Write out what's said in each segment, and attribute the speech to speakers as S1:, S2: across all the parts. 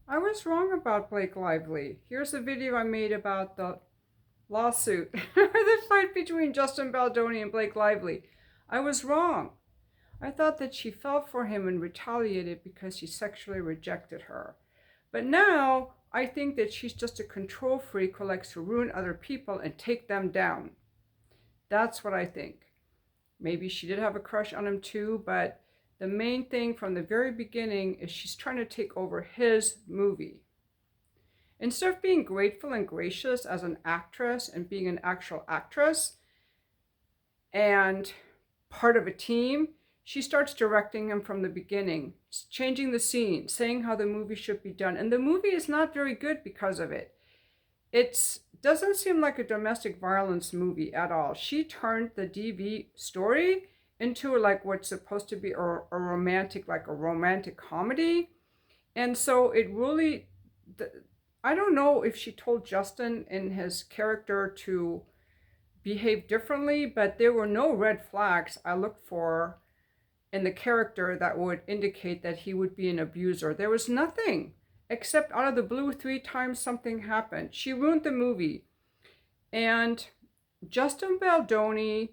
S1: I was wrong about Blake Lively. Here's a video I made about the lawsuit, the fight between Justin Baldoni and Blake Lively. I was wrong. I thought that she fell for him and retaliated because he sexually rejected her. But now I think that she's just a control freak who likes to ruin other people and take them down. That's what I think. Maybe she did have a crush on him too, but the main thing from the very beginning is she's trying to take over his movie. Instead of being grateful and gracious as an actress and being an actual actress and part of a team, she starts directing him from the beginning, changing the scene, saying how the movie should be done. And the movie is not very good because of it. It doesn't seem like a domestic violence movie at all. She turned the DV story into like what's supposed to be a romantic, like a romantic comedy. And so it really, I don't know if she told Justin in his character to behave differently, but there were no red flags I looked for in the character that would indicate that he would be an abuser. There was nothing except out of the blue 3 times something happened. She ruined the movie. And Justin Baldoni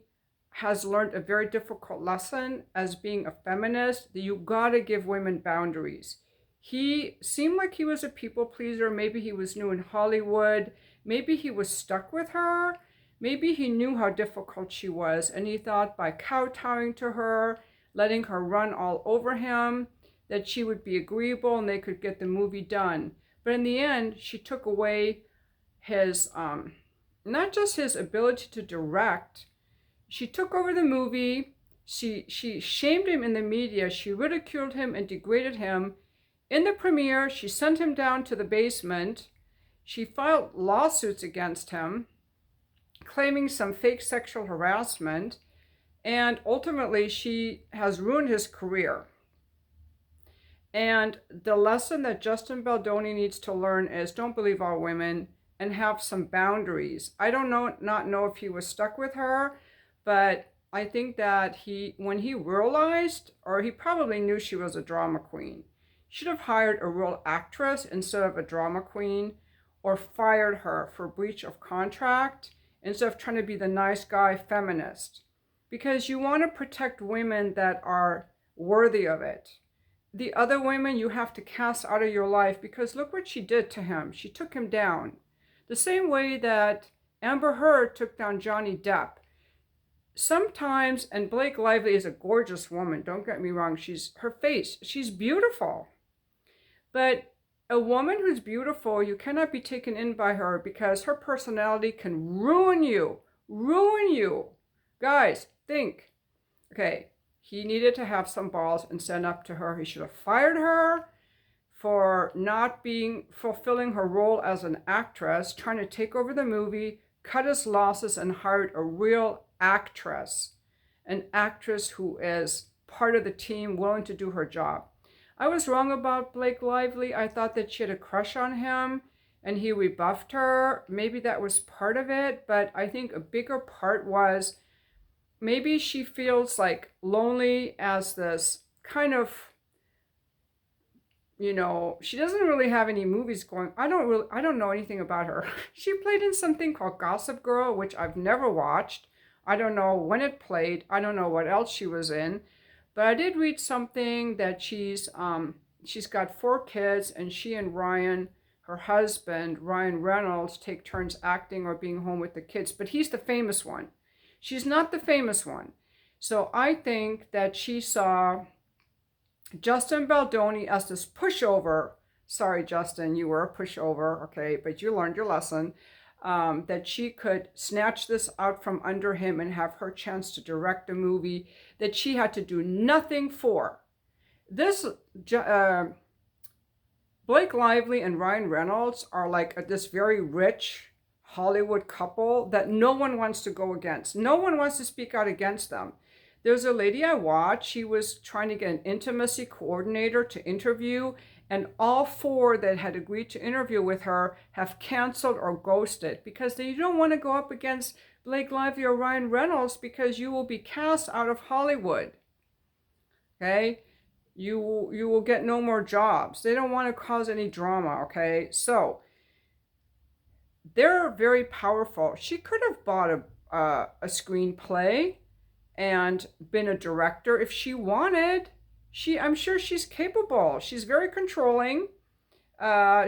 S1: has learned a very difficult lesson as being a feminist, that you gotta give women boundaries. He seemed like he was a people pleaser. Maybe he was new in Hollywood. Maybe he was stuck with her. Maybe he knew how difficult she was, and he thought by kowtowing to her, letting her run all over him, that she would be agreeable and they could get the movie done. But in the end, she took away his, not just his ability to direct, she took over the movie. She shamed him in the media. She ridiculed him and degraded him. In the premiere, she sent him down to the basement. She filed lawsuits against him, claiming some fake sexual harassment. And ultimately, she has ruined his career. And the lesson that Justin Baldoni needs to learn is don't believe all women and have some boundaries. I don't not know if he was stuck with her, but I think that when he realized, or he probably knew she was a drama queen, should have hired a real actress instead of a drama queen, or fired her for breach of contract instead of trying to be the nice guy feminist. Because you want to protect women that are worthy of it. The other women you have to cast out of your life, because look what she did to him. She took him down. The same way that Amber Heard took down Johnny Depp. Sometimes, and Blake Lively is a gorgeous woman, don't get me wrong, her face, she's beautiful. But a woman who's beautiful, you cannot be taken in by her because her personality can ruin you. Ruin you. Guys, think. Okay, he needed to have some balls and stand up to her. He should have fired her for not fulfilling her role as an actress, trying to take over the movie, cut his losses, and hired a real actress. An actress who is part of the team, willing to do her job. I was wrong about Blake Lively. I thought that she had a crush on him and he rebuffed her. Maybe that was part of it, but I think a bigger part was maybe she feels like lonely as this kind of, she doesn't really have any movies going. I don't know anything about her. She played in something called Gossip Girl, which I've never watched. I don't know when it played. I don't know what else she was in. But I did read something that she's got 4 kids, and she and Ryan, her husband, Ryan Reynolds, take turns acting or being home with the kids. But he's the famous one. She's not the famous one. So I think that she saw Justin Baldoni as this pushover. Sorry, Justin, you were a pushover, okay, but you learned your lesson. That she could snatch this out from under him and have her chance to direct a movie that she had to do nothing for. This Blake Lively and Ryan Reynolds are like this very rich Hollywood couple that no one wants to go against. No one wants to speak out against them. There's a lady I watched. She was trying to get an intimacy coordinator to interview, and all 4 that had agreed to interview with her have canceled or ghosted because they don't want to go up against Blake Lively or Ryan Reynolds because you will be cast out of Hollywood. Okay? You will get no more jobs. They don't want to cause any drama, okay? So they're very powerful. She could have bought a screenplay and been a director if she wanted. I'm sure she's capable. She's very controlling.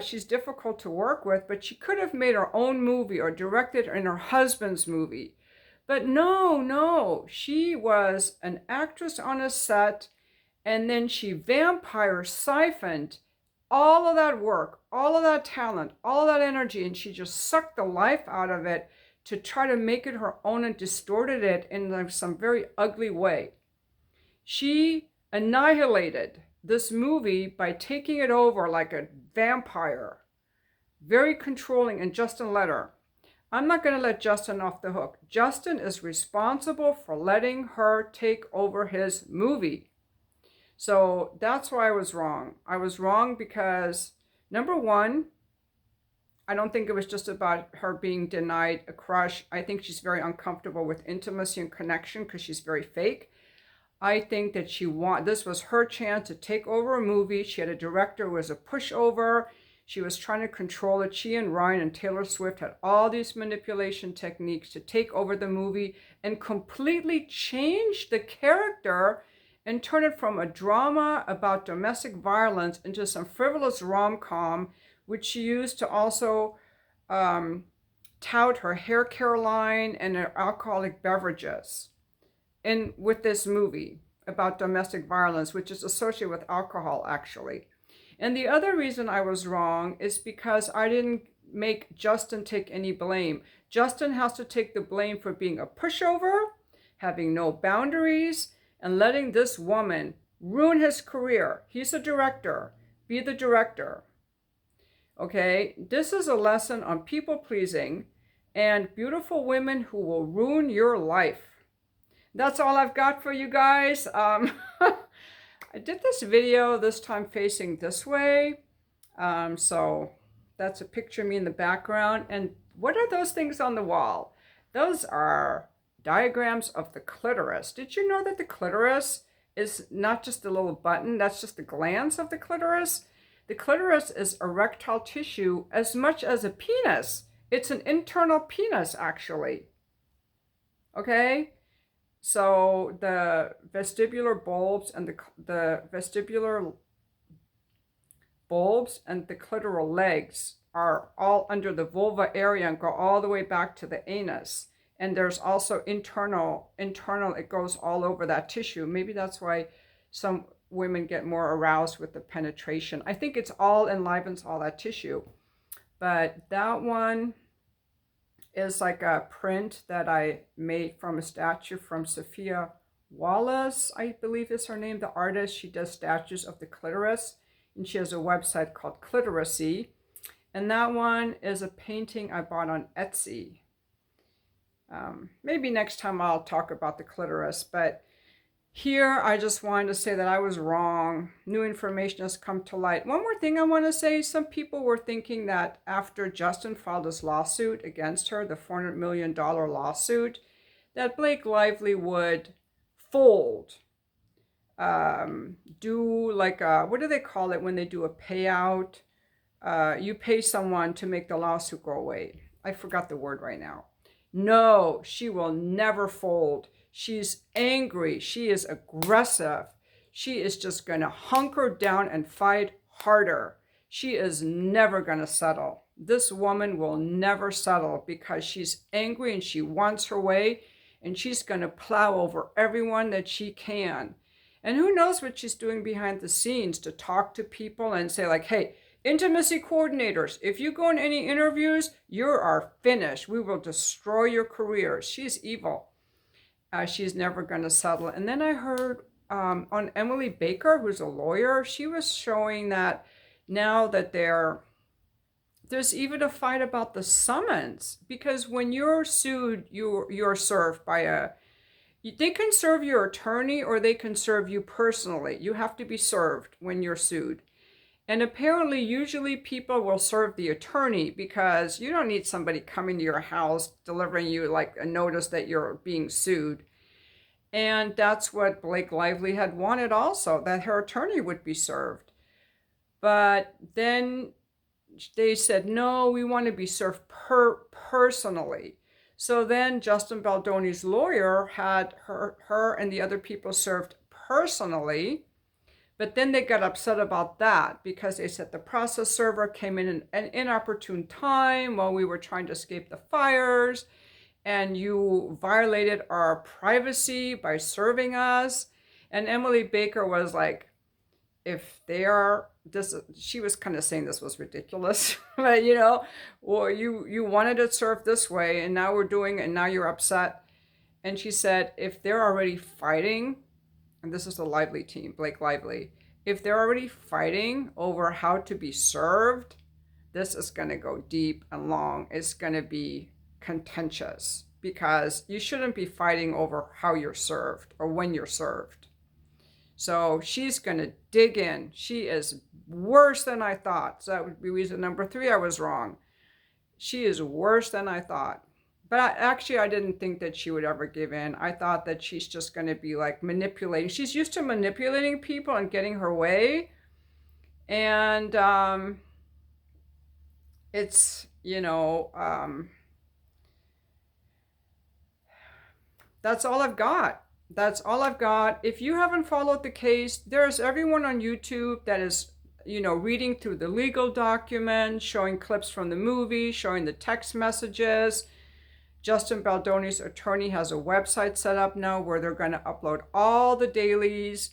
S1: She's difficult to work with, but she could have made her own movie or directed in her husband's movie. But no, she was an actress on a set, and then she vampire siphoned all of that work, all of that talent, all of that energy, and she just sucked the life out of it to try to make it her own and distorted it in some very ugly way. She annihilated this movie by taking it over like a vampire. Very controlling, and Justin let her. I'm not going to let Justin off the hook. Justin is responsible for letting her take over his movie. So that's why I was wrong. I was wrong because, number one, I don't think it was just about her being denied a crush. I think she's very uncomfortable with intimacy and connection because she's very fake. I think that this was her chance to take over a movie. She had a director who was a pushover. She was trying to control it. She and Ryan and Taylor Swift had all these manipulation techniques to take over the movie and completely change the character and turn it from a drama about domestic violence into some frivolous rom-com, which she used to also tout her hair care line and her alcoholic beverages. And with this movie about domestic violence, which is associated with alcohol, actually. And the other reason I was wrong is because I didn't make Justin take any blame. Justin has to take the blame for being a pushover, having no boundaries, and letting this woman ruin his career. He's a director. Be the director. Okay? This is a lesson on people pleasing and beautiful women who will ruin your life. That's all I've got for you guys. I did this video this time facing this way. So that's a picture of me in the background. And what are those things on the wall? Those are diagrams of the clitoris. Did you know that the clitoris is not just a little button? That's just the glands of the clitoris. The clitoris is erectile tissue as much as a penis. It's an internal penis, actually. Okay? So the vestibular bulbs and the vestibular bulbs and the clitoral legs are all under the vulva area and go all the way back to the anus. And there's also internal, it goes all over that tissue. Maybe that's why some women get more aroused with the penetration. I think it's all enlivens all that tissue. But that one is like a print that I made from a statue from Sophia Wallace, I believe is her name, the artist. She does statues of the clitoris, and she has a website called Clitorisy. And that one is a painting I bought on Etsy. Maybe next time I'll talk about the clitoris, but here I just wanted to say that I was wrong. New information has come to light. One more thing I want to say, some people were thinking that after Justin filed his lawsuit against her, the $400 million lawsuit, that Blake Lively would fold. Do like what do they call it when they do a payout? You pay someone to make the lawsuit go away. I forgot the word right now. No, she will never fold. She's angry. She is aggressive. She is just going to hunker down and fight harder. She is never going to settle. This woman will never settle because she's angry and she wants her way, and she's going to plow over everyone that she can. And who knows what she's doing behind the scenes to talk to people and say like, hey, intimacy coordinators, if you go in any interviews, you are finished. We will destroy your careers. She's evil. She's never going to settle. And then I heard on Emily Baker, who's a lawyer, she was showing that now that there's even a fight about the summons. Because when you're sued, you're served by they can serve your attorney or they can serve you personally. You have to be served when you're sued. And apparently, usually people will serve the attorney because you don't need somebody coming to your house delivering you like a notice that you're being sued. And that's what Blake Lively had wanted also, that her attorney would be served. But then they said, no, we want to be served personally. So then Justin Baldoni's lawyer had her and the other people served personally. But then they got upset about that because they said the process server came in an inopportune time while we were trying to escape the fires, and you violated our privacy by serving us. And Emily Baker was like, if they are this, she was kind of saying this was ridiculous, but well, you wanted it served this way, and now we're doing it, and now you're upset. And she said, if they're already fighting, and this is the Lively team, Blake Lively, if they're already fighting over how to be served, this is going to go deep and long. It's going to be contentious because you shouldn't be fighting over how you're served or when you're served. So she's going to dig in. She is worse than I thought. So that would be reason number 3. I was wrong. She is worse than I thought. But I didn't think that she would ever give in. I thought that she's just going to be like manipulating. She's used to manipulating people and getting her way. And it's, that's all I've got. That's all I've got. If you haven't followed the case, there's everyone on YouTube that is, reading through the legal documents, showing clips from the movie, showing the text messages. Justin Baldoni's attorney has a website set up now where they're going to upload all the dailies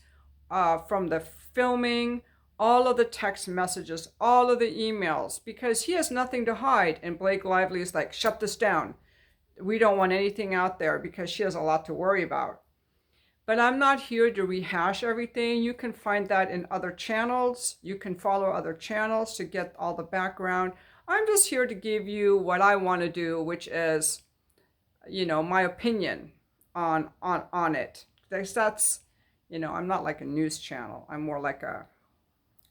S1: from the filming, all of the text messages, all of the emails, because he has nothing to hide. And Blake Lively is like, shut this down. We don't want anything out there because she has a lot to worry about. But I'm not here to rehash everything. You can find that in other channels. You can follow other channels to get all the background. I'm just here to give you what I want to do, which is, my opinion on it. That's, I'm not like a news channel. I'm more like a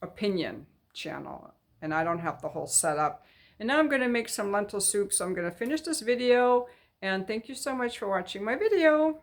S1: opinion channel, and I don't have the whole setup. And now I'm going to make some lentil soup, so I'm going to finish this video, and thank you so much for watching my video.